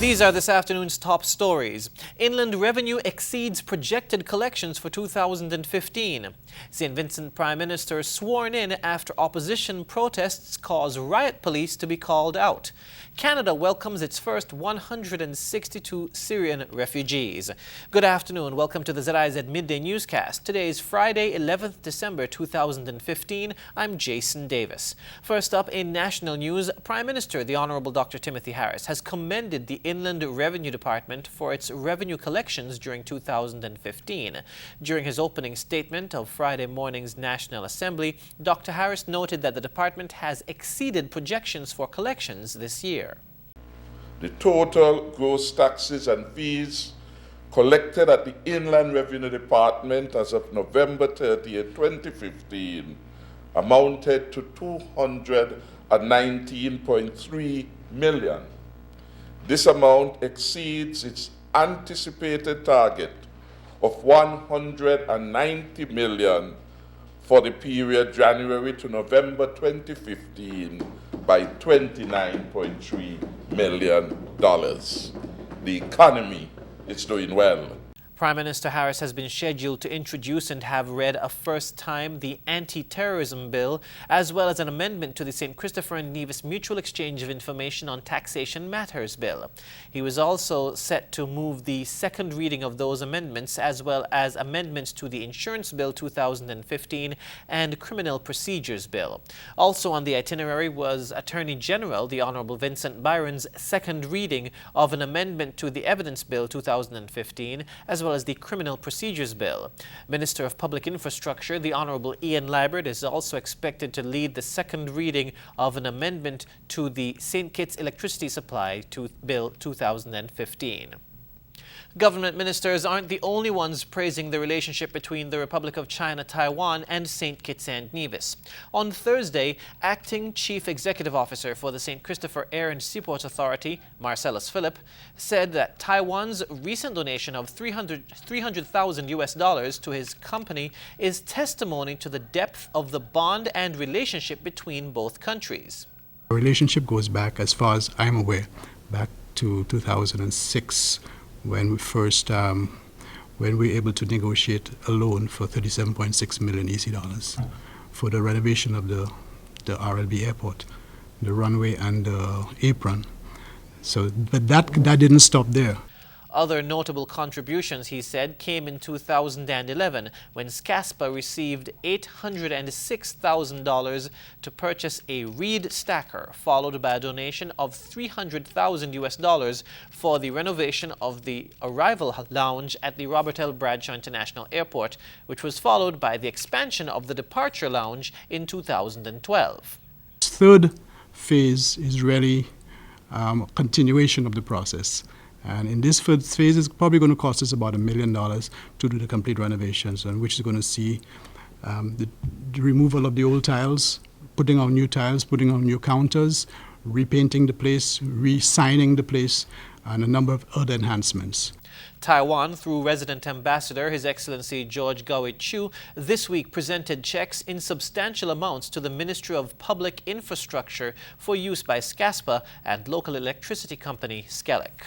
These are this afternoon's top stories. Inland revenue exceeds projected collections for 2015. St. Vincent Prime Minister sworn in after opposition protests cause riot police to be called out. Canada welcomes its first 162 Syrian refugees. Good afternoon. Welcome to the ZIZ Midday Newscast. Today is Friday, 11th December 2015. I'm Jason Davis. First up in national news, Prime Minister the Honorable Dr. Timothy Harris has commended the Inland Revenue Department for its revenue collections during 2015. During his opening statement of Friday morning's National Assembly, Dr. Harris noted that the department has exceeded projections for collections this year. The total gross taxes and fees collected at the Inland Revenue Department as of November 30th, 2015 amounted to $219.3 million. This amount exceeds its anticipated target of $190 million for the period January to November 2015 by $29.3 million. The economy is doing well. Prime Minister Harris has been scheduled to introduce and have read a first time the Anti-Terrorism Bill, as well as an amendment to the St. Christopher and Nevis Mutual Exchange of Information on Taxation Matters Bill. He was also set to move the second reading of those amendments, as well as amendments to the Insurance Bill 2015 and Criminal Procedures Bill. Also on the itinerary was Attorney General the Honorable Vincent Byron's second reading of an amendment to the Evidence Bill 2015, as well as the Criminal Procedures Bill. Minister of Public Infrastructure, the Honorable Ian Liburd, is also expected to lead the second reading of an amendment to the St. Kitts Electricity Supply Bill 2015. Government ministers aren't the only ones praising the relationship between the Republic of China, Taiwan, and St. Kitts and Nevis. On Thursday, Acting Chief Executive Officer for the St. Christopher Air and Seaport Authority, Marcellus Phillip, said that Taiwan's recent donation of $300,000 to his company is testimony to the depth of the bond and relationship between both countries. The relationship goes back, as far as I'm aware, back to 2006. When we first, when we were able to negotiate a loan for 37.6 million EC dollars for the renovation of the RLB airport, the runway and the apron. So, but that didn't stop there. Other notable contributions, he said, came in 2011 when SCASPA received $806,000 to purchase a reed stacker, followed by a donation of $300,000 for the renovation of the arrival lounge at the Robert L. Bradshaw International Airport, which was followed by the expansion of the departure lounge in 2012. Third phase is really a continuation of the process. And in this first phase, it's probably going to cost us about $1 million to do the complete renovations, and which is going to see the removal of the old tiles, putting on new tiles, putting on new counters, repainting the place, re-signing the place, and a number of other enhancements. Taiwan, through resident ambassador His Excellency George Gaoi Chu, this week presented checks in substantial amounts to the Ministry of Public Infrastructure for use by SCASPA and local electricity company Skelec.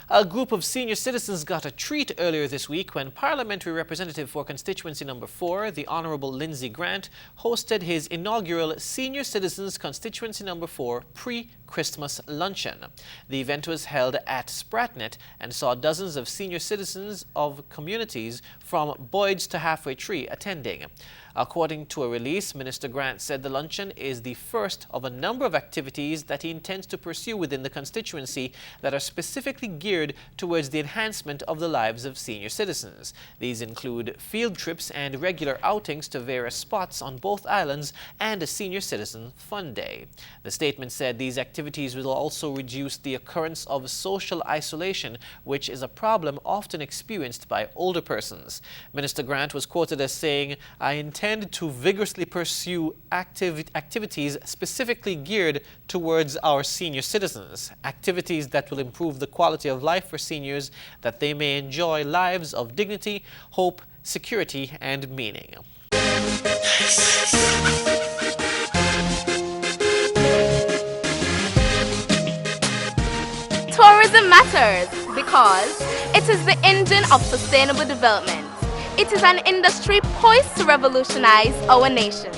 A group of senior citizens got a treat earlier this week when Parliamentary Representative for Constituency Number 4, the Honorable Lindsey Grant, hosted his inaugural Senior Citizens Constituency Number 4 pre-Christmas luncheon. The event was held at Spratnet and saw dozens of senior citizens of communities from Boyd's to Halfway Tree attending. According to a release, Minister Grant said the luncheon is the first of a number of activities that he intends to pursue within the constituency that are specifically geared towards the enhancement of the lives of senior citizens. These include field trips and regular outings to various spots on both islands and a Senior Citizen Fun Day. The statement said these activities will also reduce the occurrence of social isolation, which is a problem often experienced by older persons. Minister Grant was quoted as saying, "I intend to vigorously pursue activities specifically geared towards our senior citizens, activities that will improve the quality of life for seniors, that they may enjoy lives of dignity, hope, security, and meaning." Tourism Tourism matters because it is the engine of sustainable development. It is an industry poised to revolutionize our nation.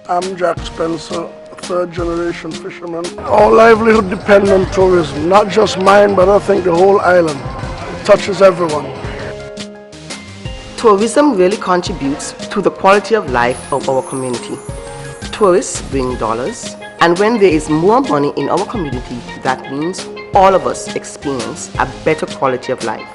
I'm Jack Spencer, a third-generation fisherman. Our livelihood depends on tourism, not just mine, but I think the whole island. It touches everyone. Tourism really contributes to the quality of life of our community. Tourists bring dollars, and when there is more money in our community, that means all of us experience a better quality of life.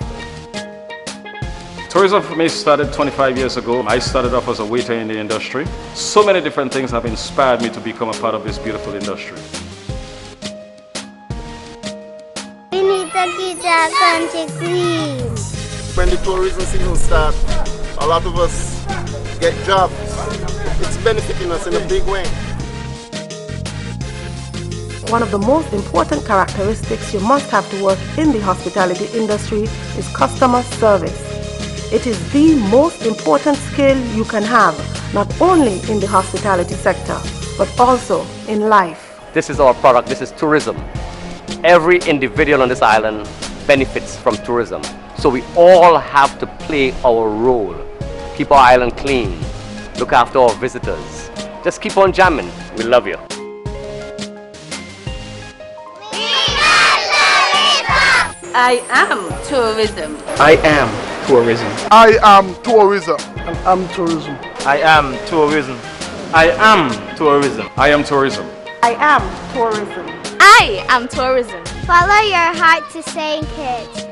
Tourism for me started 25 years ago. I started off as a waiter in the industry. So many different things have inspired me to become a part of this beautiful industry. We need to keep our country clean. When the tourism season starts, a lot of us get jobs. It's benefiting us in a big way. One of the most important characteristics you must have to work in the hospitality industry is customer service. It is the most important skill you can have, not only in the hospitality sector, but also in life. This is our product, this is tourism. Every individual on this island benefits from tourism. So we all have to play our role. Keep our island clean, look after our visitors. Just keep on jamming. We love you. I am tourism. I am tourism. I am tourism. And I'm tourism. I am tourism. I am tourism. I am tourism. I am tourism. I am tourism. Follow your heart to sing, kids.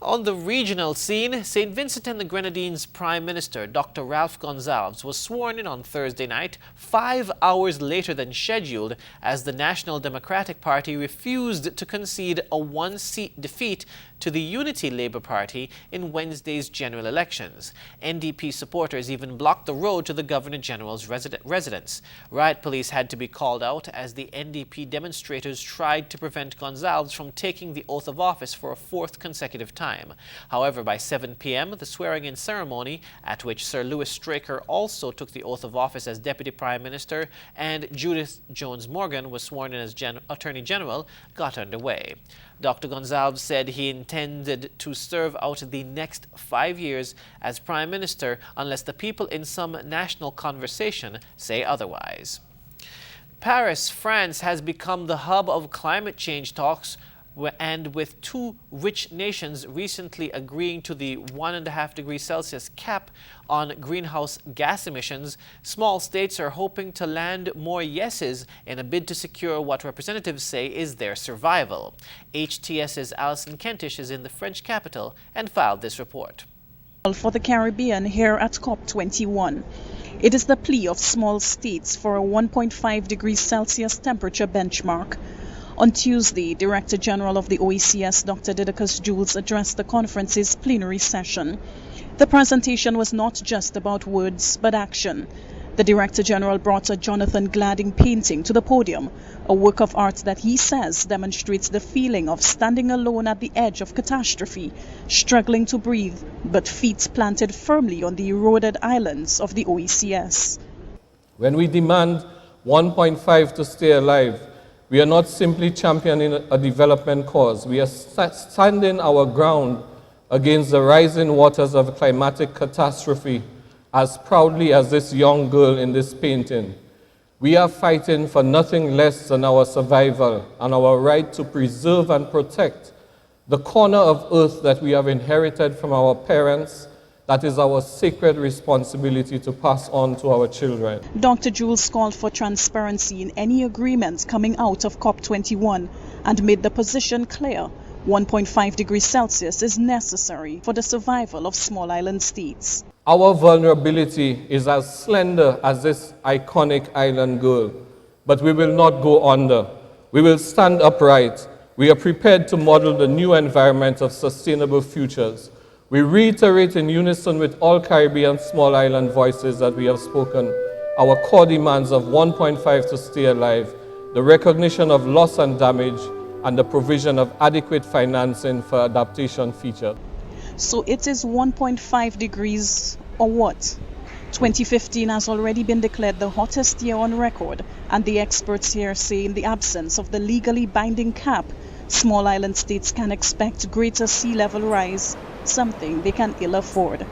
On the regional scene, St. Vincent and the Grenadines Prime Minister Dr. Ralph Gonsalves was sworn in on Thursday night, 5 hours later than scheduled, as the National Democratic Party refused to concede a one-seat defeat to the Unity Labour Party in Wednesday's general elections. NDP supporters even blocked the road to the Governor-General's residence. Riot police had to be called out as the NDP demonstrators tried to prevent Gonsalves from taking the oath of office for a fourth consecutive time. However, by 7 p.m., the swearing-in ceremony, at which Sir Louis Straker also took the oath of office as Deputy Prime Minister and Judith Jones-Morgan was sworn in as Attorney General, got underway. Dr. Gonsalves said he intended to serve out the next 5 years as Prime Minister unless the people in some national conversation say otherwise. Paris, France has become the hub of climate change talks, and with two rich nations recently agreeing to the 1.5 degrees Celsius cap on greenhouse gas emissions, small states are hoping to land more yeses in a bid to secure what representatives say is their survival. HTS's Alison Kentish is in the French capital and filed this report. For the Caribbean here at COP21. It is the plea of small states for a 1.5 degrees Celsius temperature benchmark. On Tuesday, Director General of the OECS, Dr. Didacus Jules, addressed the conference's plenary session. The presentation was not just about words, but action. The Director General brought a Jonathan Gladding painting to the podium, a work of art that he says demonstrates the feeling of standing alone at the edge of catastrophe, struggling to breathe, but feet planted firmly on the eroded islands of the OECS. When we demand 1.5 to stay alive, we are not simply championing a development cause. We are standing our ground against the rising waters of climatic catastrophe as proudly as this young girl in this painting. We are fighting for nothing less than our survival and our right to preserve and protect the corner of earth that we have inherited from our parents. That is our sacred responsibility to pass on to our children. Dr. Jules called for transparency in any agreements coming out of COP21 and made the position clear. 1.5 degrees Celsius is necessary for the survival of small island states. Our vulnerability is as slender as this iconic island girl, but we will not go under. We will stand upright. We are prepared to model the new environment of sustainable futures. We reiterate in unison with all Caribbean small island voices that we have spoken, our core demands of 1.5 to stay alive, the recognition of loss and damage, and the provision of adequate financing for adaptation features. So it is 1.5 degrees or what? 2015 has already been declared the hottest year on record, and the experts here say in the absence of the legally binding cap, small island states can expect greater sea level rise, something they can ill afford.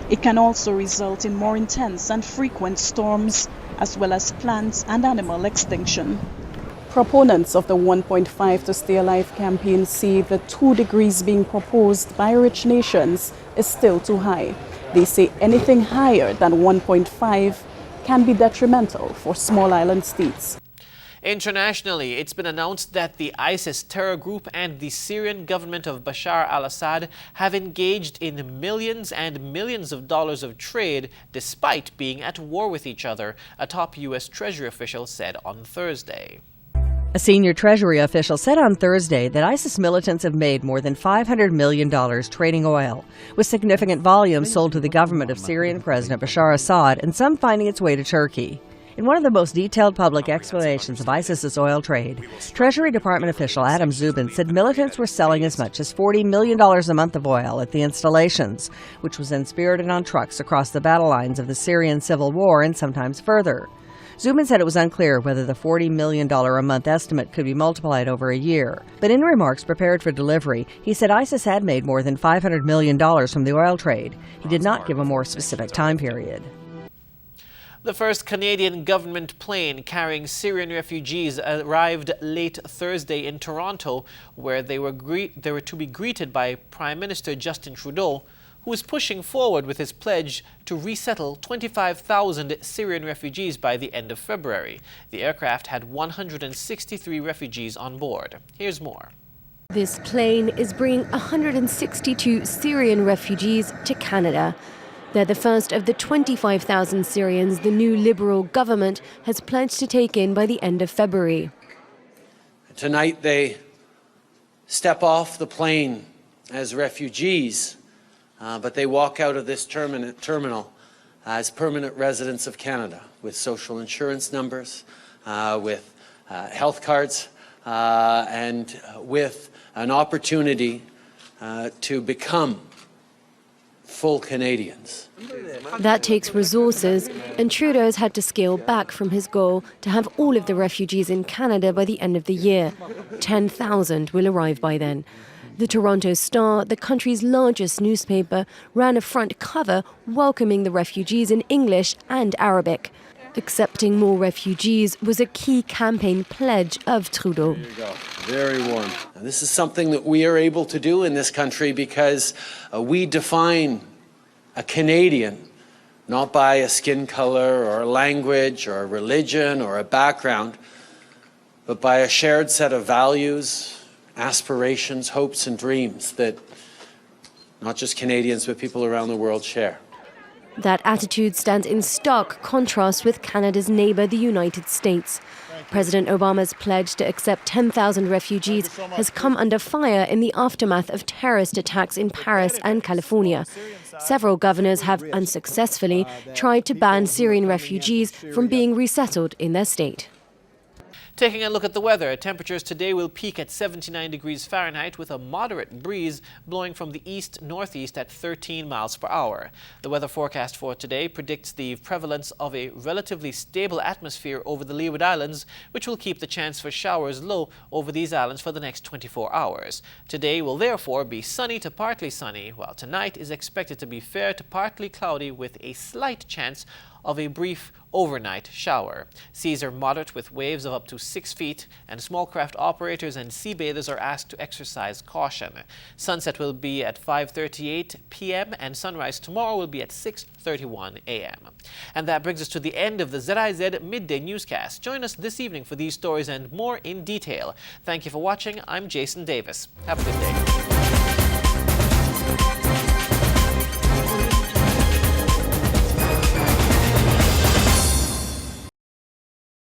It can also result in more intense and frequent storms, as well as plant and animal extinction. Proponents of the 1.5 to Stay Alive campaign say the 2 degrees being proposed by rich nations is still too high. They say anything higher than 1.5 can be detrimental for small island states. Internationally, it's been announced that the ISIS terror group and the Syrian government of Bashar al-Assad have engaged in millions and millions of dollars of trade despite being at war with each other, a top U.S. Treasury official said on Thursday. A senior Treasury official said on Thursday that ISIS militants have made more than $500 million trading oil, with significant volumes sold to the government of Syrian President Bashar Assad and some finding its way to Turkey. In one of the most detailed public explanations of ISIS's oil trade, Treasury Department official Adam Zubin said militants were selling as much as $40 million a month of oil at the installations, which was then spirited on trucks across the battle lines of the Syrian civil war and sometimes further. Zubin said it was unclear whether the $40 million a month estimate could be multiplied over a year. But in remarks prepared for delivery, he said ISIS had made more than $500 million from the oil trade. He did not give a more specific time period. The first Canadian government plane carrying Syrian refugees arrived late Thursday in Toronto, where they were to be greeted by Prime Minister Justin Trudeau, who is pushing forward with his pledge to resettle 25,000 Syrian refugees by the end of February. The aircraft had 163 refugees on board. Here's more. This plane is bringing 162 Syrian refugees to Canada. They're the first of the 25,000 Syrians the new Liberal government has pledged to take in by the end of February. Tonight they step off the plane as refugees, but they walk out of this terminal as permanent residents of Canada with social insurance numbers, with health cards, and with an opportunity to become full Canadians. That takes resources, and Trudeau's had to scale back from his goal to have all of the refugees in Canada by the end of the year. 10,000 will arrive by then. The Toronto Star, the country's largest newspaper, ran a front cover welcoming the refugees in English and Arabic. Accepting more refugees was a key campaign pledge of Trudeau. There you go. Very warm. And this is something that we are able to do in this country because we define a Canadian not by a skin color or a language or a religion or a background, but by a shared set of values, aspirations, hopes, and dreams that not just Canadians, but people around the world share. That attitude stands in stark contrast with Canada's neighbour, the United States. President Obama's pledge to accept 10,000 refugees has come under fire in the aftermath of terrorist attacks in Paris and California. Several governors have unsuccessfully tried to ban Syrian refugees from being resettled in their state. Taking a look at the weather, temperatures today will peak at 79 degrees Fahrenheit with a moderate breeze blowing from the east-northeast at 13 miles per hour. The weather forecast for today predicts the prevalence of a relatively stable atmosphere over the Leeward Islands, which will keep the chance for showers low over these islands for the next 24 hours. Today will therefore be sunny to partly sunny, while tonight is expected to be fair to partly cloudy with a slight chance of a brief overnight shower. Seas are moderate with waves of up to 6 feet, and small craft operators and sea bathers are asked to exercise caution. Sunset will be at 5:38 p.m. and sunrise tomorrow will be at 6:31 a.m. And that brings us to the end of the ZIZ Midday Newscast. Join us this evening for these stories and more in detail. Thank you for watching. I'm Jason Davis. Have a good day.